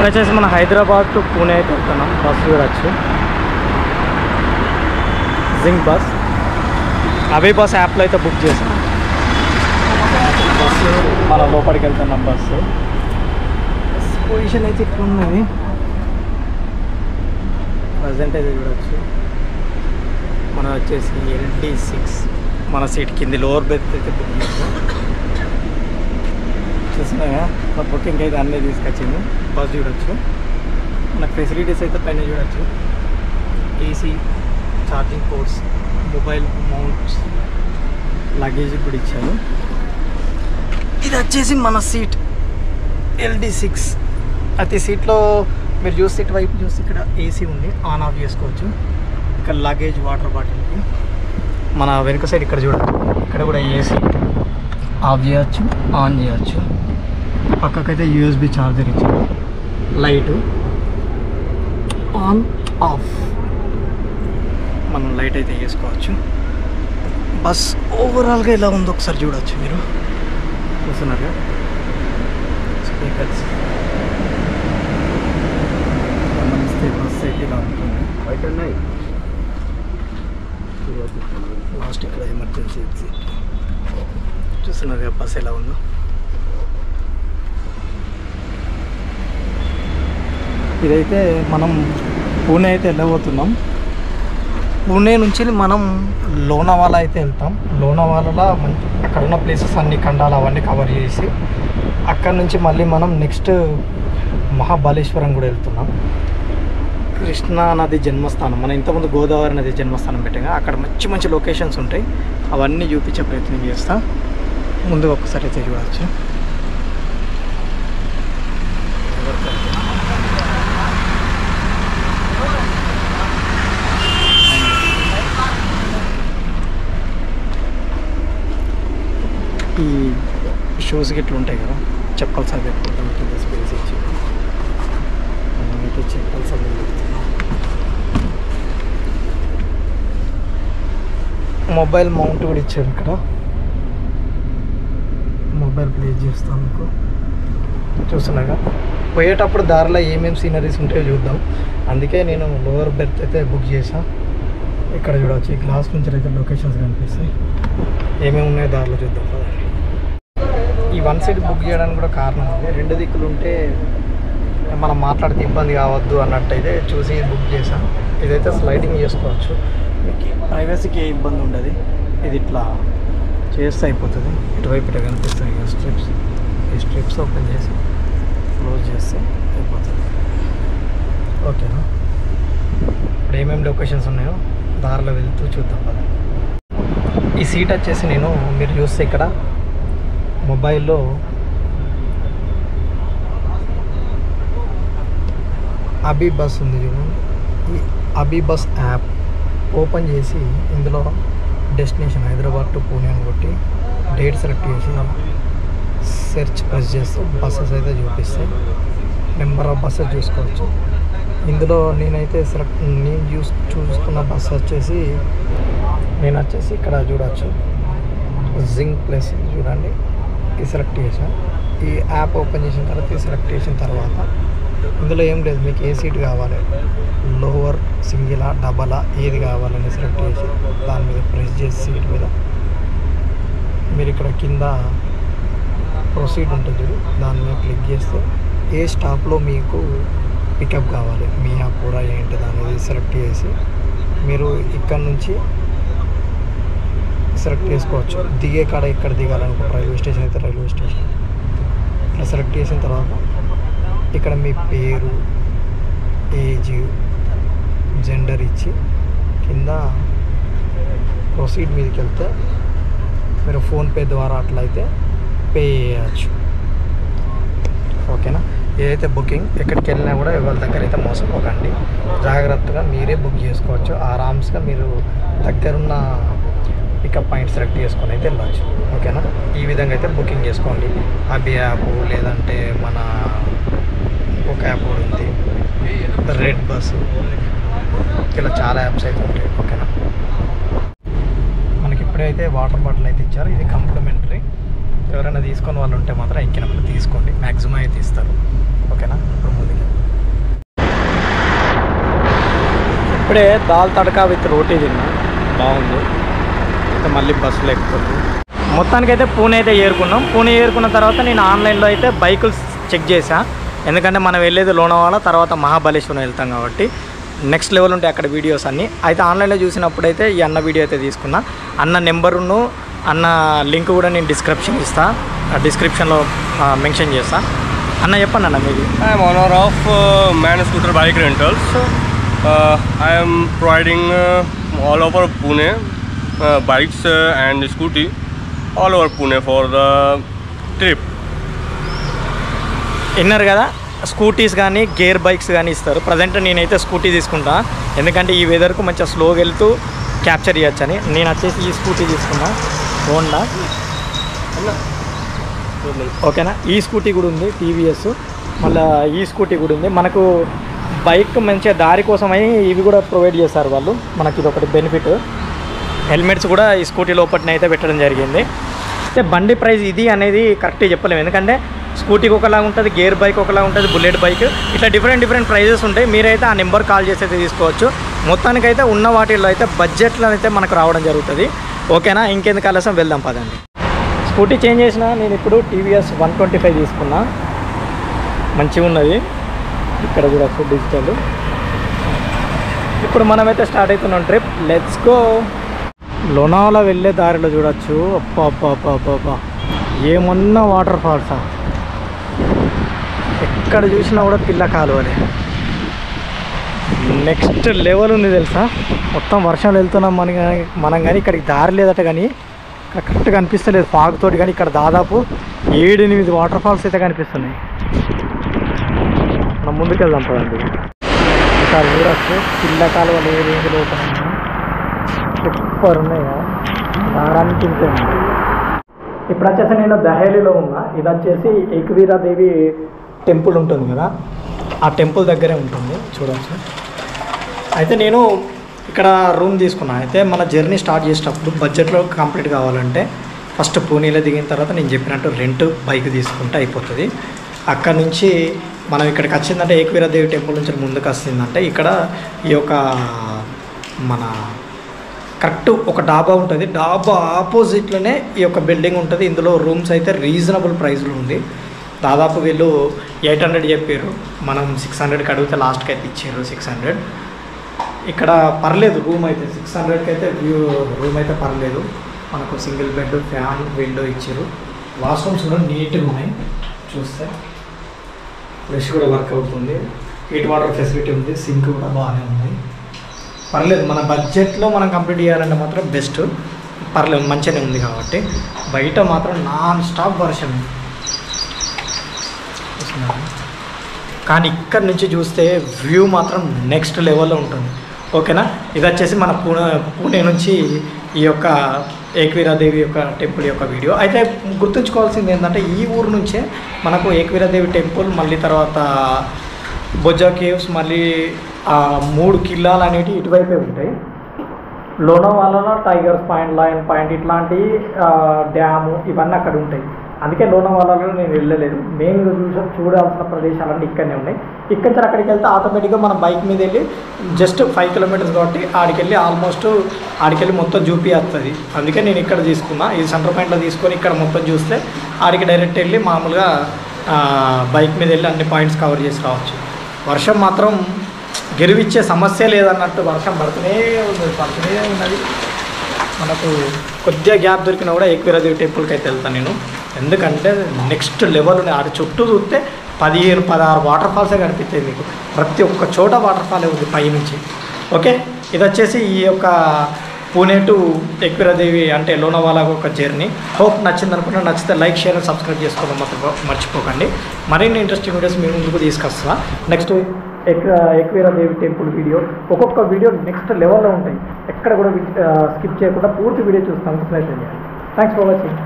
వచ్చేసి మన హైదరాబాద్ టు పూణే అయితే వెళ్తున్నాం. బస్ చూడొచ్చు, జింక్ బస్. అభి బస్ యాప్లో అయితే బుక్ చేసాం. బస్సు మన లోపలికి వెళ్తున్నాం. బస్సు పొజిషన్ అయితే ఇట్లా ఉన్నది ప్రజెంట్ అయితే చూడవచ్చు. మన వచ్చేసి LD6 మన సీట్ కింది లోవర్ బెర్త్ అయితే బుక్ చేసాం. చూస్తున్నాగా మన బుకింగ్ అయితే అన్నీ తీసుకొచ్చింది. బస్ చూడొచ్చు, మనకు ఫెసిలిటీస్ అయితే పైన చూడొచ్చు. AC, charging ports, mobile mounts, luggage కూడా ఇచ్చాను. ఇది వచ్చేసి మన సీట్ LD6. ప్రతి సీట్లో మీరు చూస్తే ఇటువైపు చూస్తే ఇక్కడ AC ఉంది, ఆన్ ఆఫ్ చేసుకోవచ్చు. ఇక్కడ లగేజ్, వాటర్ బాటిల్కి. మన వెనుక సైడ్ ఇక్కడ చూడచ్చు, ఇక్కడ కూడా AC ఆఫ్ చేయొచ్చు, ఆన్ చేయొచ్చు. పక్కకైతే USB ఛార్జర్ ఇచ్చారు. లైటు ఆన్ ఆఫ్, మనం లైట్ అయితే వేసుకోవచ్చు. బస్ ఓవరాల్గా ఎలా ఉందో ఒకసారి చూడవచ్చు. మీరు చూస్తున్నారుగా స్పీకర్స్ గమనిస్తే బస్ అయితే ఇలా ఉంటుంది. లాస్ట్ ఇక్కడ ఎమర్జెన్సీ ఎగ్జిట్. చూస్తున్నారుగా బస్ ఎలా ఉందో. ఇదైతే మనం పూణే అయితే వెళ్ళబోతున్నాం. పూణే నుంచి మనం లోనావాలా అయితే వెళ్తాం. లోనావాలాలో అక్కడ ఉన్న ప్లేసెస్ అన్ని ఖండాలు అవన్నీ కవర్ చేసి అక్కడ నుంచి మళ్ళీ మనం నెక్స్ట్ మహాబలేశ్వరం కూడా వెళ్తున్నాం. కృష్ణా నది జన్మస్థానం, మనం ఇంతకుముందు గోదావరి నది జన్మస్థానం పెట్టాగా అక్కడ మంచి మంచి లొకేషన్స్ ఉంటాయి. అవన్నీ చూపించే ప్రయత్నం చేస్తా. ముందుగా ఒక్కసారి అయితే చూడవచ్చు. ఈ షూస్కి ఇట్లా ఉంటాయి కదా, చెప్పల్స్ అవి పెట్టుకుంటాం. స్పేస్ ఇచ్చి మనమైతే చెప్పల్స్ అవి పెడుతున్నాం. మొబైల్ మౌంట్ కూడా ఇచ్చారు. ఇక్కడ మొబైల్ ప్లేస్ చేస్తాం. మీకు చూస్తున్నాగా పోయేటప్పుడు దారిలో ఏమేమి సీనరీస్ ఉంటాయో చూద్దాం. అందుకే నేను లోవర్ బెర్త్ అయితే బుక్ చేసాను. ఇక్కడ చూడవచ్చు, ఈ గ్లాస్ నుంచి అయితే లొకేషన్స్ కనిపిస్తాయి. ఏమేమి ఉన్నాయో దారిలో చూద్దాం. ఈ వన్ సైడ్ బుక్ చేయడానికి కూడా కారణం ఉంది. రెండు దిక్కులు ఉంటే మనం మాట్లాడితే ఇబ్బంది కావద్దు అన్నట్టయితే చూసి బుక్ చేసాం. ఇదైతే స్లైడింగ్ చేసుకోవచ్చు, మీకు ప్రైవసీకి ఏ ఇబ్బంది ఉండదు. ఇది ఇట్లా చేస్తే అయిపోతుంది. ఇటువైపు ఇట్లా కనిపిస్తాయి కదా స్ట్రిప్స్. ఈ స్ట్రిప్స్ ఓపెన్ చేసి క్లోజ్ చేస్తే అయిపోతుంది. ఓకేనా? ఇప్పుడు ఏమేమి లొకేషన్స్ ఉన్నాయో దారిలో వెళ్తూ చూద్దాం కదా. ఈ సీట్ వచ్చేసి మీరు చూస్తే ఇక్కడ మొబైల్లో అభి బస్ ఉంది చూడండి. ఈ అభి బస్ యాప్ ఓపెన్ చేసి ఇందులో డెస్టినేషన్ హైదరాబాద్ టు పూణే అని కొట్టి డేట్ సెలెక్ట్ చేసి సెర్చ్ ప్రెస్ చేస్తే బస్సెస్ అయితే చూపిస్తాయి. నెంబర్ ఆఫ్ బస్సెస్ చూసుకోవచ్చు. ఇందులో నేనైతే చూసుకున్న బస్సు వచ్చేసి ఇక్కడ చూడవచ్చు. జింక్ ప్లేస్ చూడండి, ఈ సెలెక్ట్ చేసాను. ఈ యాప్ ఓపెన్ చేసిన తర్వాత ఈ సెలెక్ట్ చేసిన తర్వాత ఇందులో ఏం లేదు, మీకు ఏ సీట్ కావాలి, లోవర్, సింగిలా, డబలా, ఏది కావాలని సెలెక్ట్ చేసి దాని మీద ప్రెస్ చేసి సీట్ మీద మీరు ఇక్కడ కింద ప్రొసీడ్ ఉంటుంది, దాని మీద క్లిక్ చేస్తే ఏ స్టాప్లో మీకు పికప్ కావాలి, మియాపూరా ఏంటిది అనేది సెలెక్ట్ చేసి మీరు ఇక్కడ నుంచి సెలెక్ట్ చేసుకోవచ్చు. దిగే కాడ ఎక్కడ దిగాలనుకో, రైల్వే స్టేషన్ అయితే రైల్వే స్టేషన్ ఇట్లా సెలెక్ట్ చేసిన తర్వాత ఇక్కడ మీ పేరు, ఏజ్, జెండర్ ఇచ్చి కింద ప్రొసీడ్ మీదకి వెళ్తే మీరు ఫోన్పే ద్వారా అట్లయితే పే చేయవచ్చు. ఓకేనా? ఏదైతే బుకింగ్ ఎక్కడికి వెళ్ళినా కూడా ఎవరి దగ్గర అయితే మోసపోకండి. జాగ్రత్తగా మీరే బుక్ చేసుకోవచ్చు. ఆరామ్స్గా మీరు దగ్గరున్న పికప్ పాయింట్ సెలెక్ట్ చేసుకొని అయితే వెళ్ళచ్చు. ఓకేనా? ఈ విధంగా అయితే బుకింగ్ చేసుకోండి. అభి యాప్, లేదంటే మన ఒక యాప్ కూడా ఉంది, రెడ్ బస్సు, ఇలా చాలా యాప్స్ అయితే ఉంటాయి. ఓకేనా? మనకి ఇప్పుడైతే వాటర్ బాటిల్ అయితే ఇచ్చారు. ఇది కాంప్లిమెంటరీ. ఎవరైనా తీసుకొని వాళ్ళు ఉంటే మాత్రం ఎక్కినప్పుడు తీసుకోండి. మ్యాక్సిమం అయితే ఇస్తారు. ఓకేనా? ఇప్పుడు ముందుకు ఇప్పుడే దాల్ తడకా విత్ రోటీ తిన్నా, బాగుంది. అయితే మళ్ళీ బస్సులో ఎక్కుతుంది. మొత్తానికైతే పూణే అయితే ఏరుకున్నాం. పూణే ఏరుకున్న తర్వాత నేను ఆన్లైన్లో అయితే బైకులు చెక్ చేశా, ఎందుకంటే మనం వెళ్ళేది లోనావాల, తర్వాత మహాబలేశ్వరం వెళ్తాం కాబట్టి నెక్స్ట్ లెవెల్ ఉంటాయి అక్కడ వీడియోస్ అన్నీ. అయితే ఆన్లైన్లో చూసినప్పుడైతే ఈ అన్న వీడియో అయితే తీసుకున్నా. అన్న నెంబరును అన్న లింక్ కూడా నేను డిస్క్రిప్షన్లో మెన్షన్ చేస్తా. అన్న చెప్పండి అన్న మీది. I'm owner of man scooter bike rentals. I'm providing all over Pune bikes and scooty all over Pune for the trip. విన్నారు కదా, స్కూటీస్ కానీ గేర్ బైక్స్ కానీ ఇస్తారు. ప్రజెంట్ నేనైతే స్కూటీ తీసుకుంటా, ఎందుకంటే ఈ వెదర్కు మంచిగా స్లోగా వెళ్తూ క్యాప్చర్ చేయొచ్చని. నేను వచ్చేసి ఈ స్కూటీ తీసుకున్నా, హోండా. ఓకేనా, ఈ స్కూటీ కూడా ఉంది టీవీఎస్, మళ్ళీ ఈ స్కూటీ కూడా ఉంది. మనకు బైక్ మంచిగా దారి కోసమై ఇవి కూడా ప్రొవైడ్ చేస్తారు వాళ్ళు. మనకి ఇది ఒకటి బెనిఫిట్. హెల్మెట్స్ కూడా ఈ స్కూటీ లోపల అయితే పెట్టడం జరిగింది. అయితే బండి ప్రైస్ ఇది అనేది కరెక్ట్గా చెప్పలేము, ఎందుకంటే స్కూటీకి ఒకలా ఉంటుంది, గేర్ బైక్ ఒకలా ఉంటుంది, బుల్లెట్ బైక్ ఇట్లా డిఫరెంట్ ప్రైజెస్ ఉంటాయి. మీరైతే ఆ నెంబర్ కాల్ చేసి అయితే తీసుకోవచ్చు. మొత్తానికైతే ఉన్న వాటిల్లో అయితే బడ్జెట్లో అయితే మనకు రావడం జరుగుతుంది. ఓకేనా, ఇంకెందుకు ఆలస్యం వెళ్దాం పదండి. స్కూటీ చేంజ్ చేసిన నేను ఇప్పుడు టీవీఎస్ 125 తీసుకున్నా, మంచిగా ఉన్నది. ఇక్కడ చూడచ్చు డిజిటల్. ఇప్పుడు మనమైతే స్టార్ట్ అవుతున్నాం ట్రిప్. Let's go. లోనావాల వెళ్ళే దారిలో చూడొచ్చు, అబ్బా ఏమన్నా వాటర్ ఫాల్సా, ఎక్కడ చూసినా కూడా పిల్ల కాలువలే. నెక్స్ట్ లెవెల్ ఉంది తెలుసా. మొత్తం వర్షంలో వెళ్తున్నాం మనం కానీ ఇక్కడికి దారి లేదట, కానీ ఇక్కడ కరెక్ట్గా కనిపిస్తలేదు ఫాగ్ తోటి. కానీ ఇక్కడ దాదాపు 7-8 వాటర్ ఫాల్స్ అయితే కనిపిస్తున్నాయి. మనం ముందుకు వెళ్దాం పదండి. ఒకసారి చూడొచ్చు పిల్ల కాలువలు ఏ రేంజ్లో ఓపెన్ సూపర్ ఉన్నాయి కదా, దారానికి ఇంతే ఉంది. ఇప్పుడు వచ్చేసి నేను దహేలీలో ఉన్నా. ఇది వచ్చేసి ఏకవీరాదేవి టెంపుల్ ఉంటుంది కదా, ఆ టెంపుల్ దగ్గరే ఉంటుంది చూడవచ్చు. అయితే నేను ఇక్కడ రూమ్ తీసుకున్నా. అయితే మన జర్నీ స్టార్ట్ చేసేటప్పుడు బడ్జెట్లో కంప్లీట్ కావాలంటే ఫస్ట్ పూణేలో దిగిన తర్వాత నేను చెప్పినట్టు రెంట్ బైక్ తీసుకుంటే అయిపోతుంది. అక్కడ నుంచి మనం ఇక్కడికి వచ్చిందంటే ఏకవీరాదేవి టెంపుల్ నుంచి ముందుకు వస్తుందంటే ఇక్కడ ఈ యొక్క మన కరెక్ట్ ఒక డాబా ఉంటుంది. డాబా ఆపోజిట్లోనే ఈ యొక్క బిల్డింగ్ ఉంటుంది. ఇందులో రూమ్స్ అయితే రీజనబుల్ ప్రైస్లో ఉంది. దాదాపు వీళ్ళు 800 చెప్పారు, మనం 600కి అడిగితే లాస్ట్కి అయితే ఇచ్చారు 600. ఇక్కడ పర్లేదు రూమ్ అయితే 600కి అయితే రూమ్ అయితే పర్లేదు. మనకు సింగిల్ బెడ్, ఫ్యాన్, విండో ఇచ్చారు. వాష్రూమ్స్ కూడా నీట్గా ఉన్నాయి. చూస్తే ఫ్రెష్ కూడా వర్క్ అవుతుంది. హీట్ వాటర్ ఫెసిలిటీ ఉంది. సింక్ కూడా బాగానే ఉంది. పర్లేదు, మన బడ్జెట్లో మనం కంప్లీట్ చేయాలంటే మాత్రం బెస్ట్. పర్లేదు, మంచిగానే ఉంది. కాబట్టి బయట మాత్రం నాన్ స్టాప్ వర్షం, కానీ ఇక్కడ నుంచి చూస్తే వ్యూ మాత్రం నెక్స్ట్ లెవెల్లో ఉంటుంది. ఓకేనా, ఇది వచ్చేసి మన పూణే నుంచి ఈ యొక్క ఏకవీరాదేవి యొక్క టెంపుల్ యొక్క వీడియో. అయితే గుర్తుంచుకోవాల్సింది ఏంటంటే ఈ ఊరు నుంచే మనకు ఏకవీరాదేవి టెంపుల్, మళ్ళీ తర్వాత బొజ్జా కేవ్స్, మళ్ళీ 3 కిల్లాలు అనేవి ఇటువైపే ఉంటాయి. లోనావాలలో టైగర్స్ పాయింట్, లయన్ పాయింట్ ఇట్లాంటి డ్యాము ఇవన్నీ అక్కడ ఉంటాయి. అందుకే లోనావాలలో నేను వెళ్ళలేదు. మెయిన్గా చూడాల్సిన ప్రదేశాలన్నీ ఇక్కడనే ఉన్నాయి. ఇక్కడి నుంచి అక్కడికి వెళ్తే ఆటోమేటిక్గా మనం బైక్ మీద వెళ్ళి జస్ట్ 5 కిలోమీటర్స్ కాబట్టి ఆడికెళ్ళి ఆడికెళ్ళి మొత్తం చూపిస్తుంది. అందుకే నేను ఇక్కడ తీసుకున్నా. ఈ సెంటర్ పాయింట్లో తీసుకొని ఇక్కడ మొత్తం చూస్తే ఆడికి డైరెక్ట్ వెళ్ళి మామూలుగా బైక్ మీద వెళ్ళి అన్ని పాయింట్స్ కవర్ చేసి రావచ్చు. వర్షం మాత్రం గెలివిచ్చే సమస్య లేదన్నట్టు వర్షం పడుతూనే ఉన్నది. మనకు కొద్దిగా గ్యాప్ దొరికినా కూడా ఏకవీరాదేవి టెంపుల్కి అయితే వెళ్తాను నేను, ఎందుకంటే నెక్స్ట్ లెవెల్ ఉన్నాయి. ఆడ చుట్టూ చూస్తే 15-16 వాటర్ ఫాల్సే కనిపిస్తాయి మీకు. ప్రతి ఒక్క చోట వాటర్ ఫాలే ఉంది పైనుంచి. ఓకే, ఇది వచ్చేసి ఈ యొక్క పూణే టు ఏకవీరాదేవి అంటే లోనావాలా ఒక జర్నీ. హోప్ నచ్చింది అనుకుంటున్నా. నచ్చితే లైక్, షేర్ అండ్ సబ్స్క్రైబ్ చేసుకోవడం మాత్రం మర్చిపోకండి. మరిన్ని ఇంట్రెస్టింగ్ వీడియోస్ మీ ముందుకు తీసుకొస్తా. నెక్స్ట్ ఏకవీరాదేవి టెంపుల్ వీడియో, ఒక్కొక్క వీడియో నెక్స్ట్ లెవెల్లో ఉంటాయి. ఎక్కడ కూడా స్కిప్ చేయకుండా పూర్తి వీడియో చూస్తాను ప్రయత్నం చేయండి. Thanks for watching.